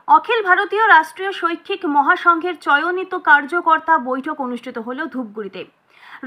অখিল ভারতীয় রাষ্ট্রীয় শৈক্ষিক মহাসংঘের চয়নিত কার্যকর্তা বৈঠক অনুষ্ঠিত হল ধূপগুড়িতে।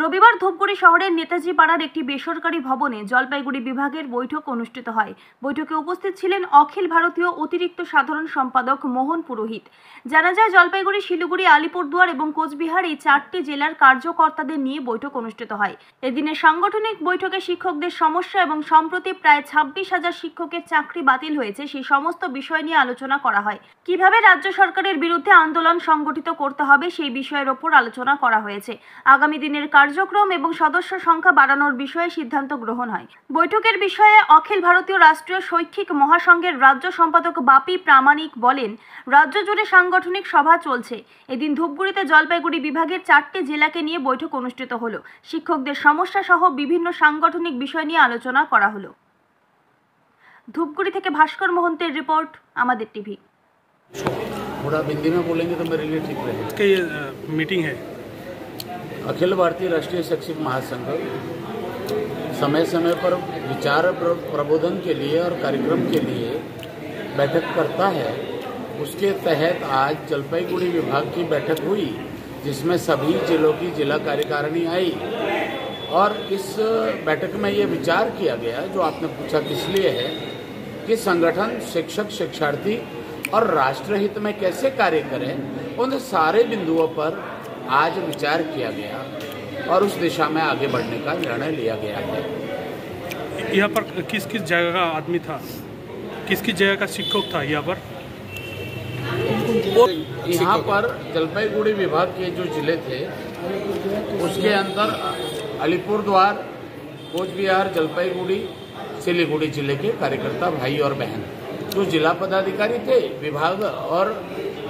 রবিবার ধূপগুড়ি শহরের নেতাজি পাড়ার একটি বেসরকারি ভবনে জলপাইগুড়ি বিভাগের বৈঠক অনুষ্ঠিত হয়। বৈঠকে উপস্থিত ছিলেন অখিল ভারতীয় অতিরিক্ত সাধারণ সম্পাদক মোহন পুরোহিত। জানা যায়, জলপাইগুড়ি, শিলিগুড়ি, আলিপুরদুয়ার এবং কোচবিহার এই 4টি জেলার কার্যকর্তাদের নিয়ে বৈঠক অনুষ্ঠিত হয়। এদিনের সাংগঠনিক বৈঠকে শিক্ষকদের সমস্যা এবং সম্প্রতি প্রায় 26,000 শিক্ষকের চাকরি বাতিল হয়েছে সেই সমস্ত বিষয় নিয়ে আলোচনা করা হয়। কিভাবে রাজ্য সরকারের বিরুদ্ধে আন্দোলন সংগঠিত করতে হবে সেই বিষয়ের ওপর আলোচনা করা হয়েছে। আগামী দিনের কার্যক্রম এবং সদস্য সংখ্যা বাড়ানোর বিষয়ে সিদ্ধান্ত গ্রহণ হয়। বৈঠকের বিষয়ে অখিল ভারতীয় রাষ্ট্রীয় শৈক্ষিক মহাসংঘের রাজ্য সম্পাদক বাপি প্রামাণিক বলেন, রাজ্য জুড়ে সাংগঠনিক সভা চলছে। এদিন ধূপগুড়িতে জলপাইগুড়ি বিভাগের 4টি জেলাকে নিয়ে বৈঠক অনুষ্ঠিত হলো। শিক্ষকদের সমস্যা সহ বিভিন্ন সাংগঠনিক বিষয় নিয়ে আলোচনা করা হলো। ধূপগুড়ি থেকে ভাস্কর মোহন্তের রিপোর্ট, আমাদের টিভি। थोड़ा हिंदी में बोलेंगे तो मेरे लिए ठीक रहेगा। इसकी ये मीटिंग है। अखिल भारतीय राष्ट्रीय शैक्षिक महासंघ समय समय पर विचार प्रबोधन के लिए और कार्यक्रम के लिए बैठक करता है। उसके तहत आज जलपाईगुड़ी विभाग की बैठक हुई, जिसमें सभी जिलों की जिला कार्यकारिणी आई और इस बैठक में ये विचार किया गया, जो आपने पूछा किस लिए है, कि संगठन शिक्षक, शिक्षार्थी और राष्ट्रहित में कैसे कार्य करें, उन सारे बिंदुओं पर आज विचार किया गया और उस दिशा में आगे बढ़ने का निर्णय लिया गया है। यहाँ पर किस किस जगह का आदमी था, किस किस जगह का शिक्षक था यहाँ पर? यहाँ पर जलपाईगुड़ी विभाग के जो जिले थे उसके अंदर अलीपुरद्वार, कोचबिहार, जलपाईगुड़ी, सिलीगुड़ी जिले के कार्यकर्ता भाई और बहन, जो जिला पदाधिकारी थे, विभाग और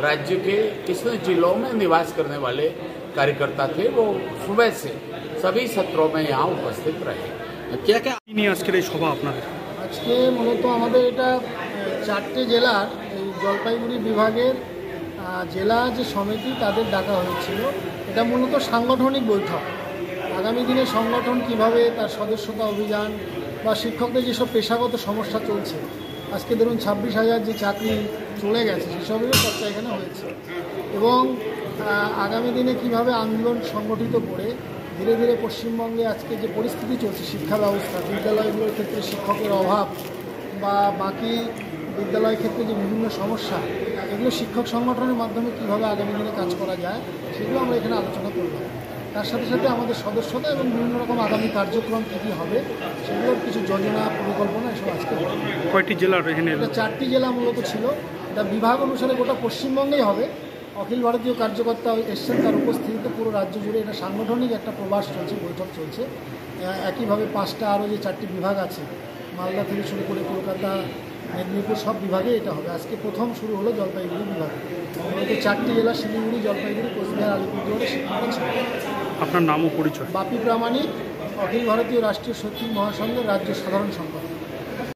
राज्य के इस जिलों में निवास करने वाले कार्यकर्ता थे, वो सुबह से सभी सत्रों में यहाँ उपस्थित रहे। क्या क्या আজকের এই সভা আপনাদের? আজকে মূলত আমাদের এটা 4টে জেলার এই জলপাইগুড়ি বিভাগের জেলা যে সমিতি তাদের ডাকা হয়েছিল। এটা মূলত সাংগঠনিক বৈঠক। আগামী দিনে সংগঠন কিভাবে তার সদস্যতা অভিযান বা শিক্ষকদের যেসব পেশাগত সমস্যা চলছে, আজকে ধরুন 26,000 যে চাকরি চলে গেছে সেসবেরও চর্চা এখানে হয়েছে, এবং আগামী দিনে কিভাবে আন্দোলন সংগঠিত করে ধীরে ধীরে পশ্চিমবঙ্গে আজকে যে পরিস্থিতি চলছে, শিক্ষা ব্যবস্থা, বিদ্যালয়গুলোর ক্ষেত্রে শিক্ষকের অভাব বা বাকি বিদ্যালয় ক্ষেত্রে যে বিভিন্ন সমস্যা, এগুলো শিক্ষক সংগঠনের মাধ্যমে কীভাবে আগামী দিনে কাজ করা যায় সেগুলো আমরা এখানে আলোচনা করব। তার সাথে সাথে আমাদের সদস্যতা এবং বিভিন্ন রকম আগামী কার্যক্রম কী কী হবে সেগুলোর কিছু যোজনা, পরিকল্পনা এসব আজকে। কয়টি জেলার এখানে? 4টি জেলা মূলত ছিল। এটা বিভাগ অনুসারে গোটা পশ্চিমবঙ্গেই হবে। অখিল ভারতীয় কার্যকর্তা এসছেন, তার উপস্থিতিতে পুরো রাজ্য জুড়ে এটা সাংগঠনিক একটা প্রবাস চলছে, বৈঠক চলছে। একইভাবে 5টা আরও যে 4টি বিভাগ আছে, মালদা থেকে শুরু করে কলকাতা, মেদিনীপুর, সব বিভাগে এটা হবে। আজকে প্রথম শুরু হলো জলপাইগুড়ি বিভাগে। মূলত 4টি জেলা শিলিগুড়ি, জলপাইগুড়ি, কোচবিহার, আলিপুরদুয়ারে শিক্ষকরা ছিল। আপনার নাম ও পরিচয়? বাপি প্রামাণিক, অখিল ভারতীয় রাষ্ট্রীয় শৈক্ষিক মহাসংঘের রাজ্য সাধারণ সম্পাদক।